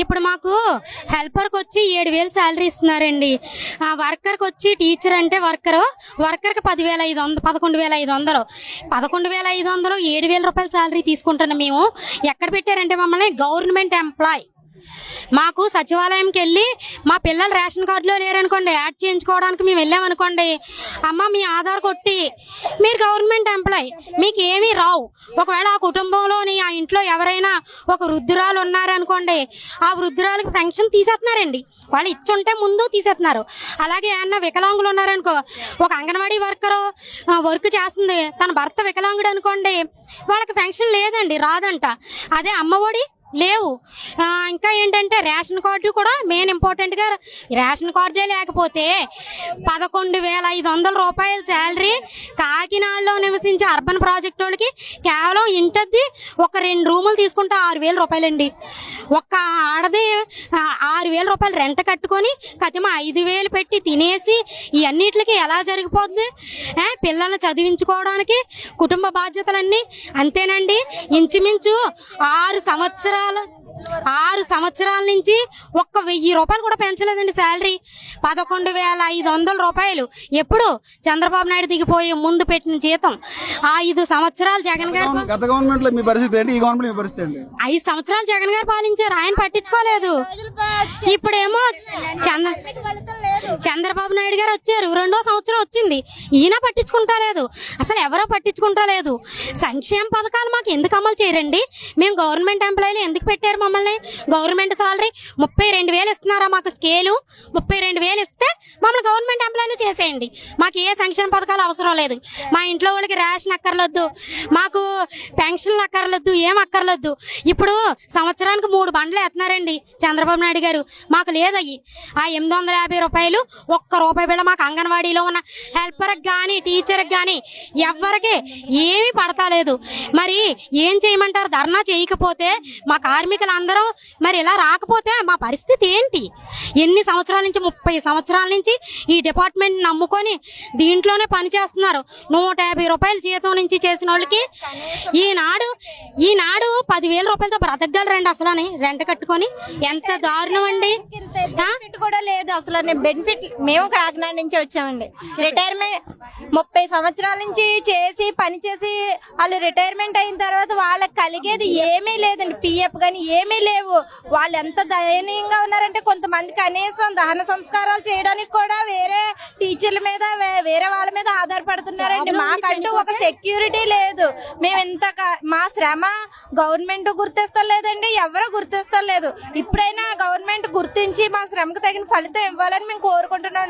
ఇప్పుడు మాకు హెల్పర్కి వచ్చి 7,000 శాలరీ ఇస్తున్నారండి. వర్కర్కి వచ్చి టీచర్ అంటే వర్కర్కి 10,500 11,500 11,500 7,000 రూపాయల శాలరీ తీసుకుంటున్నాం మేము. ఎక్కడ పెట్టారంటే మమ్మల్ని గవర్నమెంట్ ఎంప్లాయ్. మాకు సచివాలయంకి వెళ్ళి మా పిల్లలు రేషన్ కార్డులో లేరనుకోండి, యాడ్ చేయించుకోవడానికి మేము వెళ్ళామనుకోండి, అమ్మ మీ ఆధార్ కొట్టి మీరు గవర్నమెంట్ ఎంప్లాయ్, మీకు ఏమీ రావు. ఒకవేళ ఆ కుటుంబంలోని ఆ ఇంట్లో ఎవరైనా ఒక వృద్ధురాలు ఉన్నారనుకోండి, ఆ వృద్ధురాలకు పెన్షన్ తీసేస్తున్నారండి. వాళ్ళు ఇచ్చుంటే ముందు తీసేస్తున్నారు. అలాగే ఏమన్నా వికలాంగులు ఉన్నారనుకో, ఒక అంగన్వాడీ వర్కరు వర్క్ చేస్తుంది, తన భర్త వికలాంగుడు అనుకోండి, వాళ్ళకి పెన్షన్ లేదండి, రాదంట. అదే అమ్మఒడి లేవు. ఇంకా ఏంటంటే రేషన్ కార్డు కూడా మెయిన్ ఇంపార్టెంట్గా, రేషన్ కార్డే లేకపోతే 11,500 రూపాయల శాలరీ కాకినాడలో నివసించే అర్బన్ ప్రాజెక్ట్ వాళ్ళకి కేవలం ఇంటది ఒక 2 రూములు తీసుకుంటే 6,000 రూపాయలండి. ఒక్క ఆడది 6,000 రూపాయలు రెంట్ కట్టుకొని కతిమ 5,000 పెట్టి తినేసి ఇవన్నిటికి ఎలా జరిగిపోద్ది? పిల్లల్ని చదివించుకోవడానికి కుటుంబ బాధ్యతలన్నీ అంతేనండి. ఇంచుమించు 6 సంవత్సరాల నుంచి ఒక్క 1,000 రూపాయలు కూడా పెంచలేదండి శాలరీ. 11,500 రూపాయలు ఎప్పుడు చంద్రబాబు నాయుడు దిగిపోయి ముందు పెట్టిన జీతం. 5 సంవత్సరాలు జగన్ గారు 5 సంవత్సరాలు జగన్ గారు పాలించారు, ఆయన పట్టించుకోలేదు. ఇప్పుడేమో చంద్రబాబు నాయుడు గారు వచ్చారు, 2వ సంవత్సరం వచ్చింది, ఈయన పట్టించుకుంటా లేదు. అసలు ఎవరో పట్టించుకుంటా లేదు. సంక్షేమ పథకాలు మాకు ఎందుకు అమలు చేయరండి? మేము గవర్నమెంట్ ఎంప్లాయీలు ఎందుకు పెట్టారు మమ్మల్ని? గవర్నమెంట్ సాలరీ 32,000 ఇస్తున్నారా? మాకు స్కేలు 32,000 ఇస్తే మమ్మల్ని గవర్నమెంట్ ఎంప్లాయీలు చేసేయండి. మాకు ఏ సంక్షేమ పథకాలు అవసరం లేదు. మా ఇంట్లో వాళ్ళకి రేషన్ అక్కర్లేదు, మాకు పెన్షన్లు అక్కర్లేదు, ఏం అక్కర్లేదు. ఇప్పుడు సంవత్సరానికి 3 బండ్లు వేస్తున్నారండి చంద్రబాబు నాయుడు గారు. మాకు లేదయ్యి. ఆ 850 రూపాయలు ఒక్క రూపాయి బిళ్ళ మాకు అంగన్వాడీలో ఉన్న హెల్పర్కి కానీ టీచర్కి కానీ ఎవరికి ఏమీ పడతాలేదు. మరి ఏం చేయమంటారు? ధర్నా చేయకపోతే మా కార్మికులందరం మరి ఇలా రాకపోతే మా పరిస్థితి ఏంటి? ఎన్ని సంవత్సరాల నుంచి 30 సంవత్సరాల నుంచి ఈ డిపార్ట్మెంట్ నమ్ముకొని దీంట్లోనే పని చేస్తున్నారు. 150 రూపాయల జీతం నుంచి చేసిన వాళ్ళకి ఈనాడు 10,000 రూపాయలతో బ్రతకగలరండి అసలు అని రెంట్ కట్టుకొని? ఎంత దారుణం అండి. కూడా లేదు అసలు. బెనిఫిట్ మేము కాకినాడ నుంచి వచ్చామండి. రిటైర్మెంట్ 30 సంవత్సరాల నుంచి చేసి పని చేసి వాళ్ళు రిటైర్మెంట్ అయిన తర్వాత వాళ్ళకి కలిగేది ఏమీ లేదండి. పిఎఫ్ కానీ ఏమీ లేవు. వాళ్ళు ఎంత దయనీయంగా ఉన్నారంటే కొంతమంది కనీసం దహన సంస్కారాలు చేయడానికి కూడా వేరే టీచర్ల మీద వేరే వాళ్ళ మీద ఆధారపడుతున్నారండి. మాకంటూ ఒక సెక్యూరిటీ లేదు. మేము ఇంత మా శ్రమ గవర్నమెంట్ గుర్తిస్తలేదండి, ఎవరు గుర్తిస్తలేదు. ఇప్పుడైనా గవర్నమెంట్ గుర్తించి మా శ్రమకు తగిన ఫలితం ఇవ్వాలని మేము కోరుకుంటున్నాం.